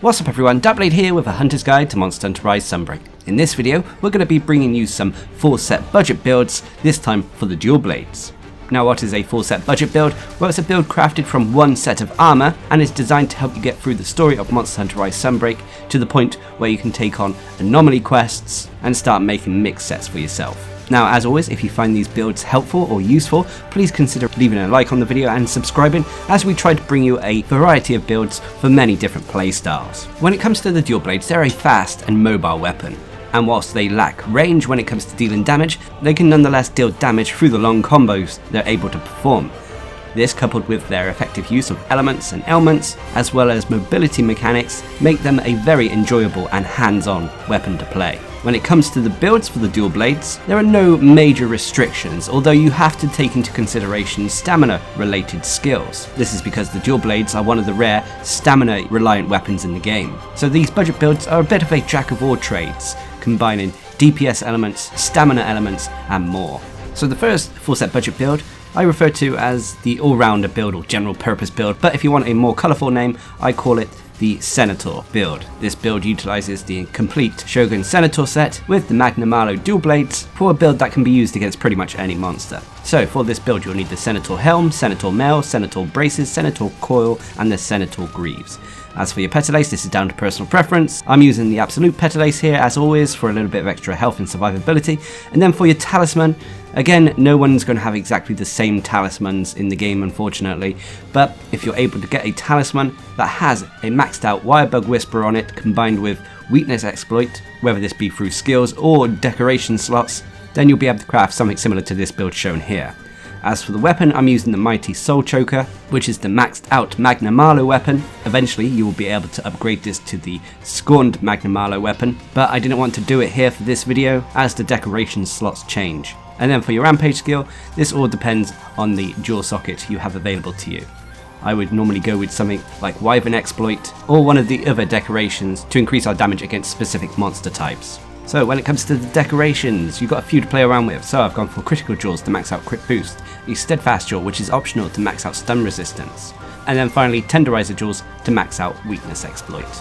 What's up everyone, Darcblade here with a Hunter's Guide to Monster Hunter Rise Sunbreak. In this video, we're going to be bringing you some full set budget builds, this time for the dual blades. Now what is a full set budget build? Well, it's a build crafted from one set of armor and is designed to help you get through the story of Monster Hunter Rise Sunbreak to the point where you can take on anomaly quests and start making mix sets for yourself. Now, as always, if you find these builds helpful or useful, please consider leaving a like on the video and subscribing as we try to bring you a variety of builds for many different playstyles. When it comes to the dual blades, they're a fast and mobile weapon, and whilst they lack range when it comes to dealing damage, they can nonetheless deal damage through the long combos they're able to perform. This, coupled with their effective use of elements and ailments, as well as mobility mechanics, make them a very enjoyable and hands-on weapon to play. When it comes to the builds for the dual blades, there are no major restrictions, although you have to take into consideration stamina related skills. This is because the dual blades are one of the rare stamina reliant weapons in the game. So these budget builds are a bit of a jack of all trades, combining DPS elements, stamina elements and more. So the first full set budget build I refer to as the all-rounder build or general purpose build, but if you want a more colourful name, I call it the Senor Build. This build utilizes the complete Shogun Senor set with the Magna Malo dual blades for a build that can be used against pretty much any monster. So for this build you'll need the Senor Helm, Senor Mail, Senor Braces, Senor Coil and the Senor Greaves. As for your petalace, this is down to personal preference. I'm using the absolute petalace here as always for a little bit of extra health and survivability. And then for your talisman, again, no one's going to have exactly the same talismans in the game unfortunately, but if you're able to get a talisman that has a maxed out Wirebug Whisperer on it combined with weakness exploit, whether this be through skills or decoration slots, then you'll be able to craft something similar to this build shown here. As for the weapon, I'm using the Mighty Soul Choker, which is the maxed out Magna Malo weapon. Eventually you will be able to upgrade this to the Scorned Magna Malo weapon, but I didn't want to do it here for this video as the decoration slots change. And then for your Rampage skill, this all depends on the dual socket you have available to you. I would normally go with something like Wyvern Exploit or one of the other decorations to increase our damage against specific monster types. So when it comes to the decorations, you've got a few to play around with. So I've gone for Critical Jaws to max out Crit Boost, a Steadfast Jaw which is optional to max out Stun Resistance, and then finally Tenderizer Jaws to max out Weakness Exploit.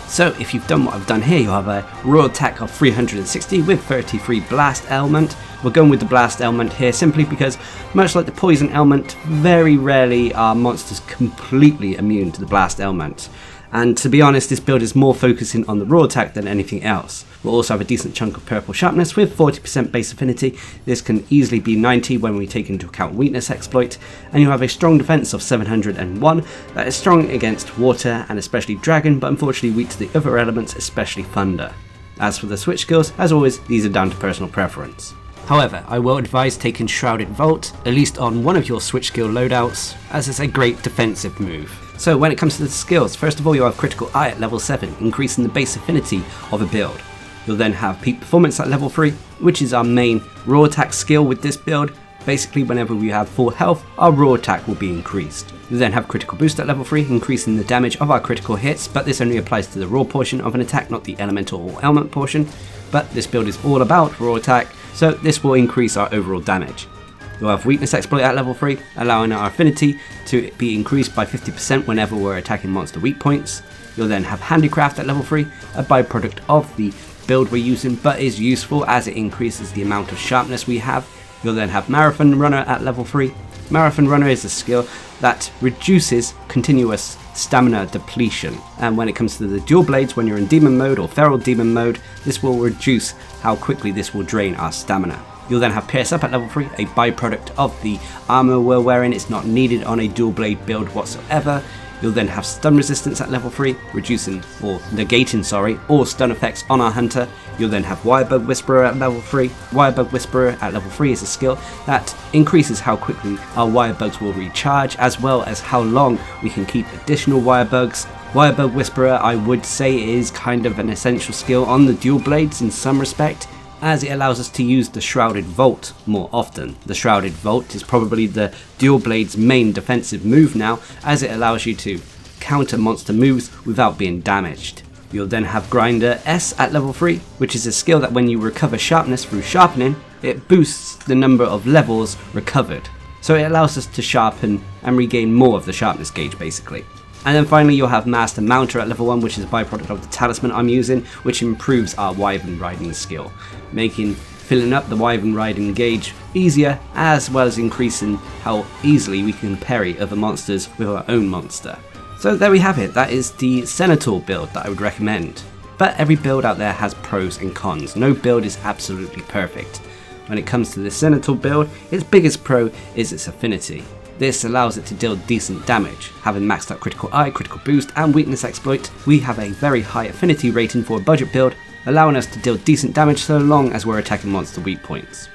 So if you've done what I've done here, you'll have a raw attack of 360 with 33 blast element. We're going with the blast element here simply because, much like the poison element, very rarely are monsters completely immune to the blast element. And to be honest, this build is more focusing on the raw attack than anything else. We'll also have a decent chunk of purple sharpness with 40% base affinity. This can easily be 90 when we take into account weakness exploit, and you'll have a strong defense of 701 that is strong against water and especially dragon, but unfortunately weak to the other elements, especially thunder. As for the switch skills, as always, these are down to personal preference. However, I will advise taking Shrouded Vault, at least on one of your switch skill loadouts, as it's a great defensive move. So when it comes to the skills, first of all you'll have Critical Eye at level 7, increasing the base affinity of a build. You'll then have Peak Performance at level 3, which is our main raw attack skill with this build. Basically whenever we have full health, our raw attack will be increased. You then have Critical Boost at level 3, increasing the damage of our critical hits, but this only applies to the raw portion of an attack, not the elemental or ailment portion. But this build is all about raw attack, so this will increase our overall damage. You'll have Weakness Exploit at level 3, allowing our affinity to be increased by 50% whenever we're attacking monster weak points. You'll then have Handicraft at level 3, a byproduct of the build we're using, but is useful as it increases the amount of sharpness we have. You'll then have Marathon Runner at level 3. Marathon Runner is a skill that reduces continuous stamina depletion, and when it comes to the dual blades, when you're in demon mode or feral demon mode, this will reduce how quickly this will drain our stamina. You'll then have Pierce Up at level 3, a byproduct of the armor we're wearing. It's not needed on a dual blade build whatsoever. You'll then have Stun Resistance at level 3, reducing or negating all stun effects on our hunter. You'll then have Wirebug Whisperer at level 3. Wirebug Whisperer at level 3 is a skill that increases how quickly our wirebugs will recharge, as well as how long we can keep additional wirebugs. Wirebug Whisperer, I would say, is kind of an essential skill on the dual blades in some respect, as it allows us to use the Shrouded Vault more often. The Shrouded Vault is probably the dual blade's main defensive move now, as it allows you to counter monster moves without being damaged. You'll then have Grinder S at level 3, which is a skill that when you recover sharpness through sharpening, it boosts the number of levels recovered. So it allows us to sharpen and regain more of the sharpness gauge basically. And then finally you'll have Master Mounter at level 1, which is a byproduct of the talisman I'm using, which improves our wyvern riding skill, making filling up the wyvern riding gauge easier, as well as increasing how easily we can parry other monsters with our own monster. So there we have it, that is the Senor build that I would recommend. But every build out there has pros and cons, no build is absolutely perfect. When it comes to the Senor build, its biggest pro is its affinity. This allows it to deal decent damage. Having maxed out critical eye, critical boost and weakness exploit, we have a very high affinity rating for a budget build, allowing us to deal decent damage so long as we're attacking monster weak points.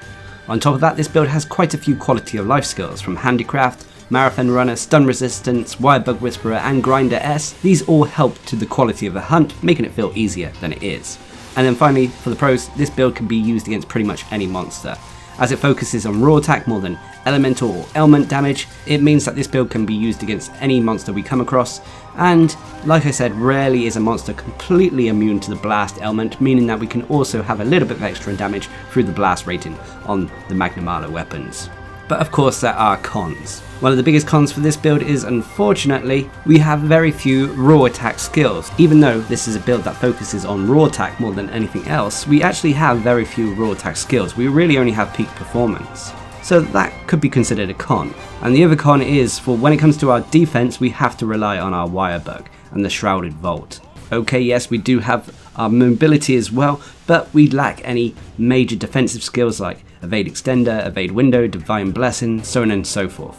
On top of that, this build has quite a few quality of life skills from Handicraft, Marathon Runner, Stun Resistance, Wirebug Whisperer and Grinder S. These all help to the quality of the hunt, making it feel easier than it is. And then finally, for the pros, this build can be used against pretty much any monster. As it focuses on raw attack more than elemental or ailment damage, it means that this build can be used against any monster we come across, and like I said, rarely is a monster completely immune to the blast element, meaning that we can also have a little bit of extra damage through the blast rating on the Magnamalo weapons. But of course there are cons. One of the biggest cons for this build is, unfortunately, we have very few raw attack skills. Even though this is a build that focuses on raw attack more than anything else, we actually have very few raw attack skills. We really only have peak performance. So that could be considered a con. And the other con is, for when it comes to our defense, we have to rely on our Wirebug and the Shrouded Vault. Okay, yes, we do have our mobility as well, but we lack any major defensive skills like Evade Extender, Evade Window, Divine Blessing, so on and so forth.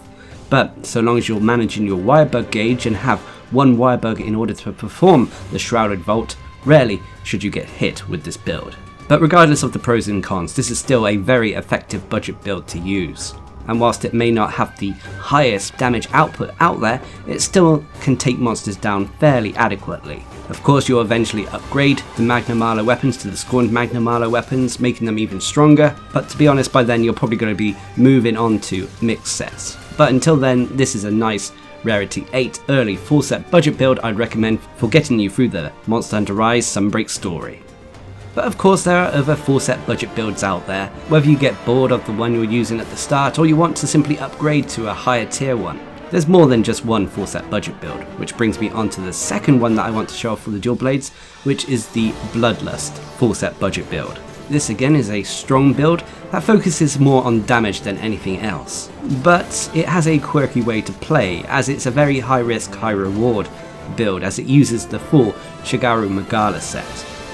But so long as you're managing your Wirebug gauge and have one Wirebug in order to perform the Shrouded Vault, rarely should you get hit with this build. But regardless of the pros and cons, this is still a very effective budget build to use. And whilst it may not have the highest damage output out there, it still can take monsters down fairly adequately. Of course, you'll eventually upgrade the Magnamalo weapons to the Scorned Magnamalo weapons, making them even stronger, but to be honest, by then you're probably going to be moving on to mixed sets. But until then, this is a nice Rarity 8 early full set budget build I'd recommend for getting you through the Monster Hunter Rise Sunbreak story. But of course there are other full set budget builds out there, whether you get bored of the one you're using at the start or you want to simply upgrade to a higher tier one. There's more than just one full set budget build, which brings me on to the second one that I want to show off for the dual blades, which is the Bloodlust full set budget build. This again is a strong build that focuses more on damage than anything else, but it has a quirky way to play as it's a very high risk, high reward build as it uses the full Shigaru Magala set.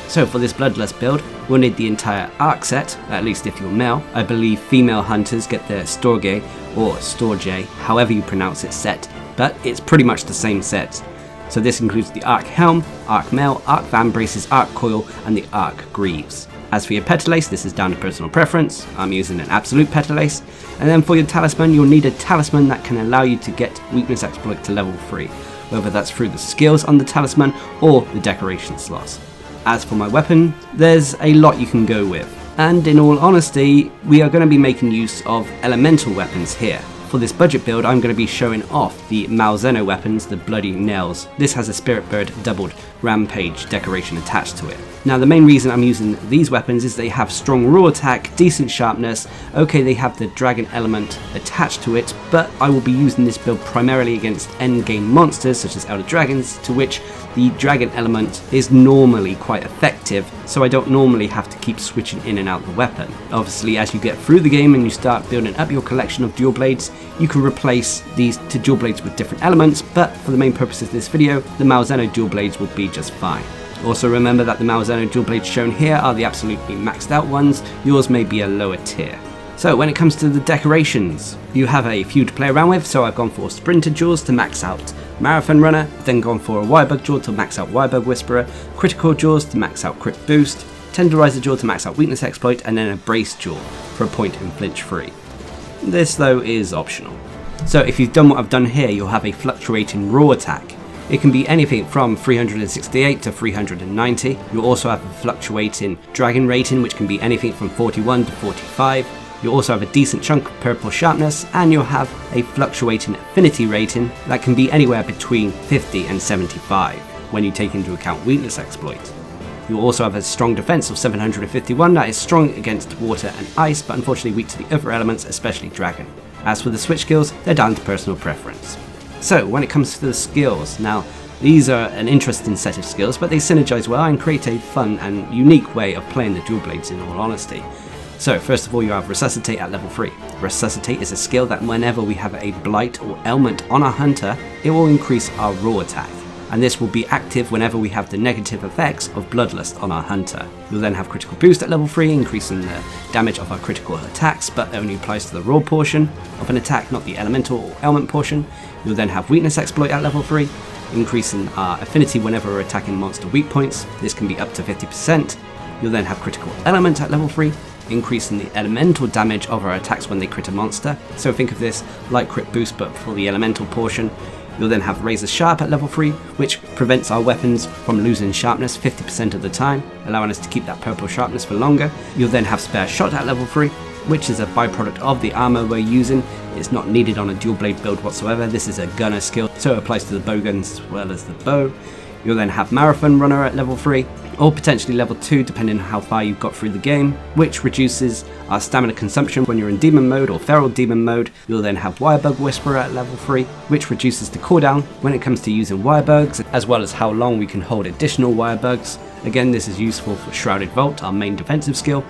So for this Bloodlust build, we'll need the entire arc set, at least if you're male. I believe female hunters get their Storge or Storge, however you pronounce it, set, but it's pretty much the same set. So this includes the arc helm, arc mail, arc fan braces, arc coil, and the arc greaves. As for your petalace, this is down to personal preference. I'm using an absolute petalace. And then for your talisman, you'll need a talisman that can allow you to get weakness exploit to level 3, whether that's through the skills on the talisman or the decoration slots. As for my weapon, there's a lot you can go with, and in all honesty, we are going to be making use of elemental weapons here. For this budget build, I'm going to be showing off the Malzeno weapons, the Bloody Nails. This has a Spirit Bird doubled Rampage decoration attached to it. Now the main reason I'm using these weapons is they have strong raw attack, decent sharpness, okay they have the dragon element attached to it, but I will be using this build primarily against endgame monsters such as Elder Dragons, to which the dragon element is normally quite effective, so I don't normally have to keep switching in and out the weapon. Obviously as you get through the game and you start building up your collection of dual blades, you can replace these to dual blades with different elements, but for the main purposes of this video, the Malzeno dual blades will be just fine. Also remember that the Malzeno dual blades shown here are the absolutely maxed out ones, yours may be a lower tier. So when it comes to the decorations, you have a few to play around with, so I've gone for Sprinter Jaws to max out Marathon Runner, then gone for a Wirebug Jaw to max out Wirebug Whisperer, Critical Jaws to max out Crit Boost, Tenderizer Jaw to max out Weakness Exploit, and then a Brace Jaw for a point and flinch free. This though is optional. So if you've done what I've done here, you'll have a fluctuating raw attack. It can be anything from 368 to 390. You'll also have a fluctuating dragon rating, which can be anything from 41 to 45. You'll also have a decent chunk of purple sharpness, and you'll have a fluctuating affinity rating that can be anywhere between 50 and 75 when you take into account weakness exploit. You'll also have a strong defense of 751 that is strong against water and ice, but unfortunately weak to the other elements, especially dragon. As for the switch skills, they're down to personal preference. So when it comes to the skills, now these are an interesting set of skills, but they synergize well and create a fun and unique way of playing the dual blades in all honesty. So first of all, you have Resuscitate at level 3. Resuscitate is a skill that whenever we have a blight or ailment on our hunter, it will increase our raw attack. And this will be active whenever we have the negative effects of Bloodlust on our hunter. You'll then have Critical Boost at level 3, increasing the damage of our critical attacks, but only applies to the raw portion of an attack, not the elemental or ailment portion. You'll then have Weakness Exploit at level 3, increasing our affinity whenever we're attacking monster weak points. This can be up to 50%. You'll then have Critical Element at level 3, increasing the elemental damage of our attacks when they crit a monster. So think of this like crit boost but for the elemental portion. You'll then have Razor Sharp at level 3, which prevents our weapons from losing sharpness 50% of the time, allowing us to keep that purple sharpness for longer. You'll then have Spare Shot at level 3, which is a byproduct of the armor we're using. It's not needed on a dual blade build whatsoever. This is a gunner skill, so it applies to the bow guns as well as the bow. You'll then have Marathon Runner at level 3, or potentially level 2 depending on how far you've got through the game, which reduces our stamina consumption when you're in demon mode or feral demon mode. You'll then have Wirebug Whisperer at level 3, which reduces the cooldown when it comes to using wirebugs, as well as how long we can hold additional wirebugs. Again, this is useful for Shrouded Vault, our main defensive skill.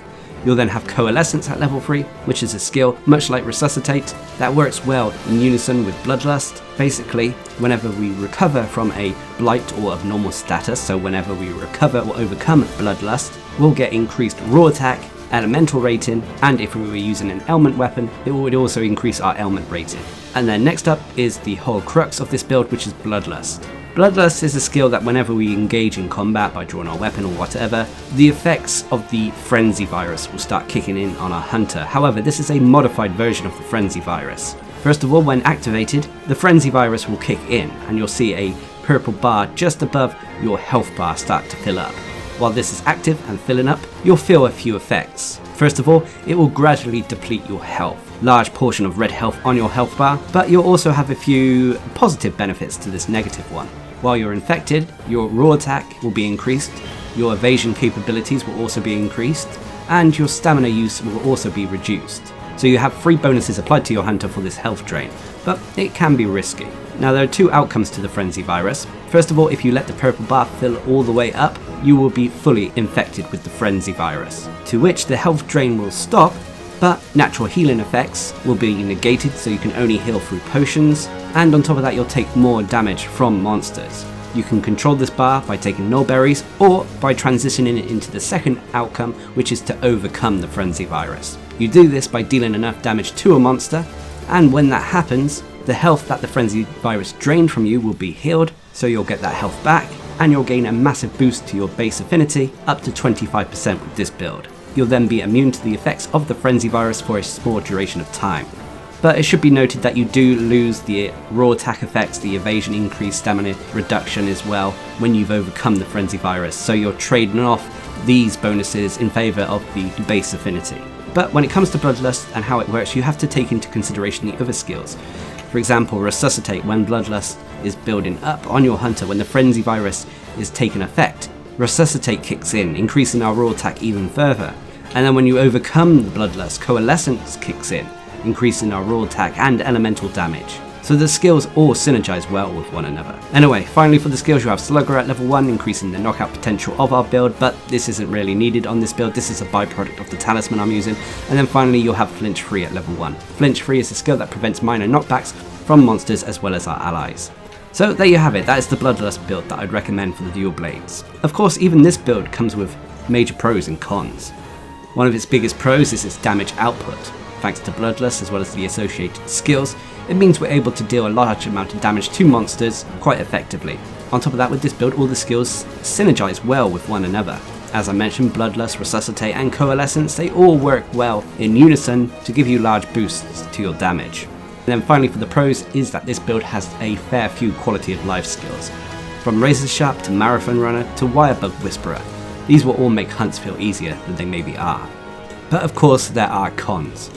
You'll then have Coalescence at level 3, which is a skill, much like Resuscitate, that works well in unison with Bloodlust. Basically, whenever we recover from a blight or abnormal status, so whenever we recover or overcome Bloodlust, we'll get increased raw attack, elemental rating, and if we were using an ailment weapon, it would also increase our ailment rating. And then next up is the whole crux of this build, which is Bloodlust. Bloodlust is a skill that whenever we engage in combat by drawing our weapon or whatever, the effects of the Frenzy virus will start kicking in on our hunter. However, this is a modified version of the Frenzy virus. First of all, when activated, the Frenzy virus will kick in and you'll see a purple bar just above your health bar start to fill up. While this is active and filling up, you'll feel a few effects. First of all, it will gradually deplete your health. Large portion of red health on your health bar, but you'll also have a few positive benefits to this negative one. While you're infected, your raw attack will be increased, your evasion capabilities will also be increased, and your stamina use will also be reduced. So you have 3 bonuses applied to your hunter for this health drain, but it can be risky. Now there are 2 outcomes to the Frenzy virus. First of all, if you let the purple bar fill all the way up, you will be fully infected with the Frenzy virus, to which the health drain will stop, but natural healing effects will be negated, so you can only heal through potions, and on top of that you'll take more damage from monsters. You can control this bar by taking null berries or by transitioning it into the second outcome, which is to overcome the Frenzy virus. You do this by dealing enough damage to a monster, and when that happens, the health that the Frenzy virus drained from you will be healed, so you'll get that health back, and you'll gain a massive boost to your base affinity, up to 25% with this build. You'll then be immune to the effects of the Frenzy virus for a small duration of time. But it should be noted that you do lose the raw attack effects, the evasion increase, stamina reduction as well when you've overcome the Frenzy virus, so you're trading off these bonuses in favour of the base affinity. But when it comes to Bloodlust and how it works, you have to take into consideration the other skills. For example, Resuscitate, when Bloodlust is building up on your hunter when the Frenzy virus is taking effect. Resuscitate kicks in, increasing our raw attack even further. And then when you overcome the Bloodlust, Coalescence kicks in, increasing our raw attack and elemental damage. So the skills all synergize well with one another. Anyway, finally for the skills you have Slugger at level 1, increasing the knockout potential of our build, but this isn't really needed on this build, this is a byproduct of the talisman I'm using. And then finally you'll have Flinch Free at level 1. Flinch Free is a skill that prevents minor knockbacks from monsters as well as our allies. So there you have it, that is the Bloodlust build that I'd recommend for the dual blades. Of course, even this build comes with major pros and cons. One of its biggest pros is its damage output. Thanks to Bloodlust as well as the associated skills, it means we're able to deal a large amount of damage to monsters quite effectively. On top of that, with this build, all the skills synergize well with one another. As I mentioned, Bloodlust, Resuscitate and Coalescence, they all work well in unison to give you large boosts to your damage. And then finally for the pros is that this build has a fair few quality of life skills. From Razor Sharp to Marathon Runner to Wirebug Whisperer, these will all make hunts feel easier than they maybe are. But of course there are cons.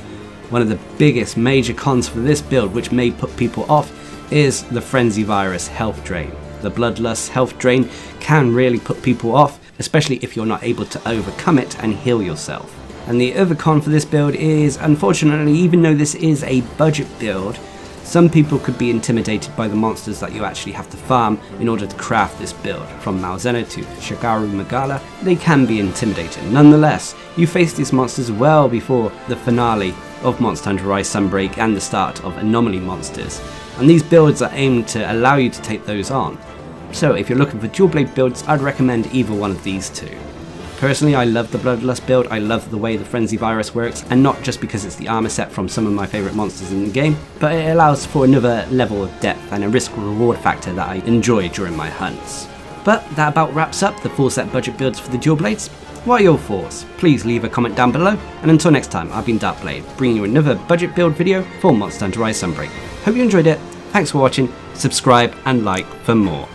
One of the biggest major cons for this build, which may put people off, is the Frenzy virus health drain. The Bloodlust health drain can really put people off, especially if you're not able to overcome it and heal yourself. And the other con for this build is, unfortunately, even though this is a budget build, Some people could be intimidated by the monsters that you actually have to farm in order to craft this build. From Malzeno to Shigaru Magala, they can be intimidating. Nonetheless, you face these monsters well before the finale of Monster Hunter Rise Sunbreak and the start of Anomaly monsters, and these builds are aimed to allow you to take those on. So if you're looking for dual blade builds, I'd recommend either one of these two. Personally, I love the Bloodlust build. I love the way the Frenzy Virus works, and not just because it's the armor set from some of my favourite monsters in the game, but it allows for another level of depth and a risk-reward factor that I enjoy during my hunts. But that about wraps up the full set budget builds for the dual blades. What are your thoughts? Please leave a comment down below, and until next time, I've been Darcblade, bringing you another budget build video for Monster Hunter Rise Sunbreak. Hope you enjoyed it, thanks for watching, subscribe and like for more.